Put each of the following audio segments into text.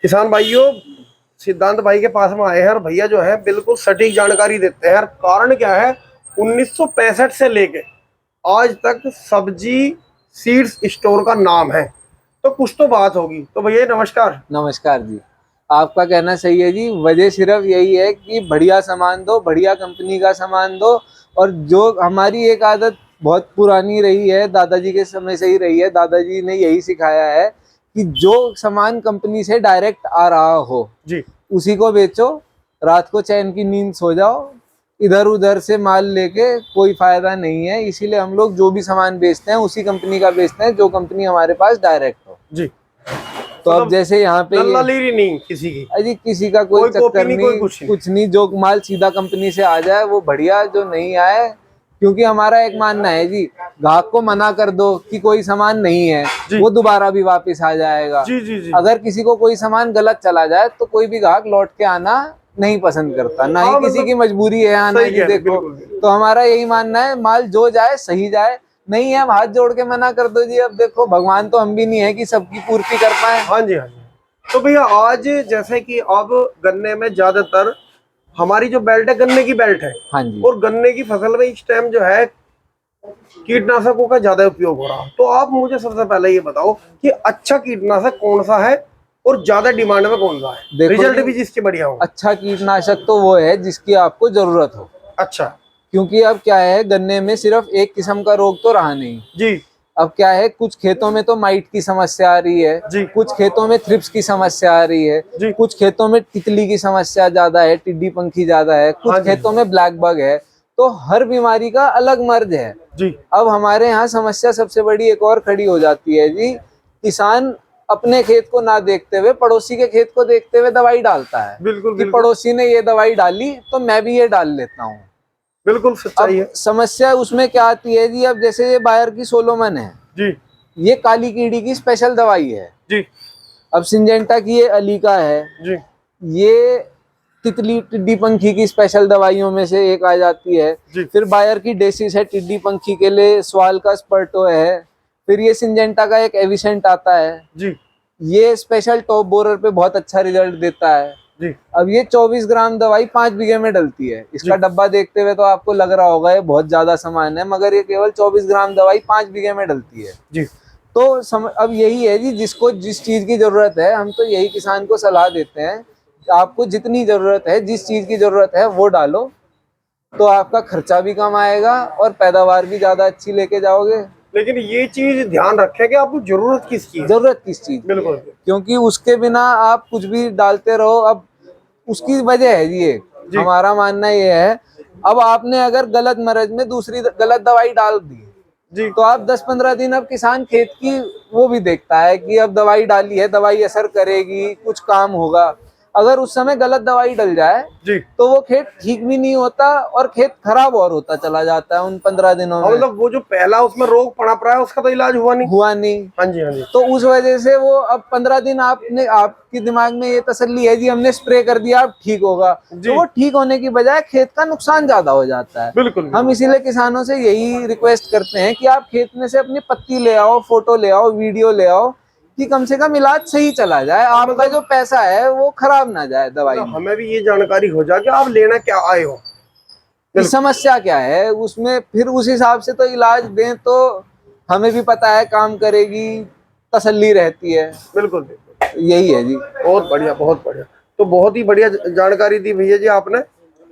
किसान भाइयों, सिद्धांत भाई के पास में आए हैं और भैया जो है बिल्कुल सटीक जानकारी देते हैं। कारण क्या है, 1965 से लेके आज तक सब्जी सीड्स स्टोर का नाम है, तो कुछ तो बात होगी। तो भैया नमस्कार। नमस्कार जी। आपका कहना सही है जी। वजह सिर्फ यही है कि बढ़िया सामान दो, बढ़िया कंपनी का सामान दो। और जो हमारी एक आदत बहुत पुरानी रही है, दादाजी के समय से ही रही है, दादाजी ने यही सिखाया है कि जो सामान कंपनी से डायरेक्ट आ रहा हो जी उसी को बेचो। रात को चैन की नींद सो जाओ। इधर उधर से माल लेके कोई फायदा नहीं है। इसीलिए हम लोग जो भी सामान बेचते हैं उसी कंपनी का बेचते हैं, जो कंपनी हमारे पास डायरेक्ट हो। जी, तो अब मतलब जैसे यहाँ पे ये दलाली नहीं किसी की, अजी किसी का कोई कोई कॉपी चक्कर नहीं, कोई नहीं, कुछ नहीं। कुछ नहीं। जो माल सीधा कंपनी से आ जाए वो बढ़िया, जो नहीं आए, क्योंकि हमारा एक मानना है जी, ग्राहक को मना कर दो कि कोई सामान नहीं है, जी वो दोबारा भी वापस आ जाएगा। जी जी जी। अगर किसी को कोई सामान गलत चला जाए तो कोई भी ग्राहक लौट के आना नहीं पसंद करता, ना ही हाँ किसी की मतलब मजबूरी है आना सही की। कह रहे, देखो, बिल्कुल बिल्कुल। तो हमारा यही मानना है, माल जो जाए सही जाए। नहीं है, हम हाथ जोड़ के मना कर दो जी। अब देखो, भगवान तो हम भी नहीं है कि सबकी पूर्ति कर पाए। हाँ जी हाँ जी। तो भैया आज जैसे कि अब गन्ने में ज्यादातर हमारी जो बेल्ट है गन्ने की बेल्ट है, हाँ जी। और गन्ने की फसल में इस टाइम जो है कीटनाशकों का ज्यादा उपयोग हो रहा है। तो आप मुझे सबसे पहले ये बताओ कि अच्छा कीटनाशक कौन सा है और ज्यादा डिमांड में कौन सा है, देखो रिजल्ट जी, भी जिसके बढ़िया हो। अच्छा कीटनाशक तो वो है जिसकी आपको जरूरत हो। अच्छा। क्योंकि अब क्या है, गन्ने में सिर्फ एक किस्म का रोग तो रहा नहीं। जी अब क्या है, कुछ खेतों में तो माइट की समस्या आ रही है, जी कुछ खेतों में थ्रिप्स की समस्या आ रही है, जी। कुछ खेतों में तितली की समस्या ज्यादा है, टिड्डी पंखी ज्यादा है, कुछ हाँ जी खेतों में ब्लैक बग है। तो हर बीमारी का अलग मर्ज है। जी। अब हमारे यहाँ समस्या सबसे बड़ी एक और खड़ी हो जाती है जी। किसान अपने खेत को ना देखते हुए पड़ोसी के खेत को देखते हुए दवाई डालता है बिल्कुल कि बिल्कुल पड़ोसी ने ये दवाई डाली तो मैं भी ये डाल लेता हूँ। बिल्कुल सच्चाई अब है। समस्या उसमें क्या आती है जी, अब जैसे ये बायर की सोलोमन है, जी ये काली कीड़ी की स्पेशल दवाई है। जी अब सिंजेंटा की ये अलीका है, जी ये तितली टिड्डी पंखी की स्पेशल दवाइयों में से एक आ जाती है। जी फिर बायर की डेसिस है टिड्डी पंखी के लिए, स्वाल का स्पर्टो है। फिर ये सिंजेंटा का एक एविसेंट आता है, जी ये स्पेशल टॉप बोरर पे बहुत अच्छा रिजल्ट देता है। जी अब ये 24 ग्राम दवाई 5 बीघे में डलती है। जी इसका डब्बा देखते हुए तो आपको लग रहा होगा ये बहुत ज्यादा सामान है, मगर ये केवल 24 ग्राम दवाई 5 बीघे में डलती है। जी। तो अब यही है जी, जिसको जिस चीज की जरूरत है, हम तो यही किसान को सलाह देते हैं कि आपको जितनी जरूरत है, जिस चीज की जरूरत है वो डालो, तो आपका खर्चा भी कम आएगा और पैदावार भी ज्यादा अच्छी लेके जाओगे। लेकिन ये चीज ध्यान रखें कि आपको जरूरत किसकी है। जरूरत किस चीज की बिल्कुल है, क्योंकि उसके बिना आप कुछ भी डालते रहो। अब उसकी वजह है ये, जी हमारा मानना ये है, अब आपने अगर गलत मर्ज में दूसरी गलत दवाई डाल दी जी तो आप 10-15 दिन, अब किसान खेत की वो भी देखता है कि अब दवाई डाली है, दवाई असर करेगी, कुछ काम होगा। अगर उस समय गलत दवाई डल जाए जी। तो वो खेत ठीक भी नहीं होता और खेत खराब और होता चला जाता है उन 15 दिनों और में। मतलब वो जो पहला उसमें रोग पनप रहा है उसका तो इलाज हुआ नहीं। हुआ नहीं। हाँ जी हाँ जी। तो उस वजह से वो अब 15 दिन आपने, आपके दिमाग में ये तसल्ली है जी हमने स्प्रे कर दिया अब ठीक होगा, तो जी वो ठीक होने की बजाय खेत का नुकसान ज्यादा हो जाता है। बिल्कुल हम बिल्कुल। इसीलिए किसानों से यही रिक्वेस्ट करते हैं कि आप खेत में से अपनी पत्ती ले आओ, फोटो ले आओ, वीडियो ले आओ, कि कम से कम इलाज सही चला जाए, आपका जो पैसा है वो खराब ना जाए दवाई मतलब में। हमें भी ये जानकारी हो जाए कि आप लेना क्या आए हो। कि बिल्कुल समस्या क्या है उसमें, फिर उस हिसाब से तो इलाज दें तो हमें भी पता है काम करेगी, तसल्ली रहती है। बिल्कुल बिल्कुल। यही है जी। बहुत बढ़िया बहुत बढ़िया। तो बहुत ही बढ़िया जानकारी दी भैया जी आपने।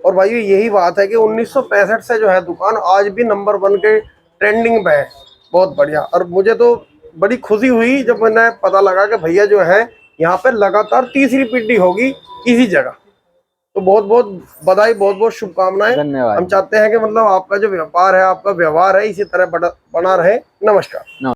और भाई यही बात है कि 1965 से जो है दुकान आज भी नंबर 1 के ट्रेंडिंग पे है। बहुत बढ़िया। और मुझे तो बड़ी खुशी हुई जब मैंने पता लगा कि भैया जो है यहाँ पे लगातार तीसरी पीढ़ी होगी इसी जगह। तो बहुत बहुत बधाई, बहुत बहुत शुभकामनाएं। हम धन्यवाद। चाहते हैं कि मतलब आपका जो व्यापार है, आपका व्यवहार है, इसी तरह बना रहे। नमस्कार।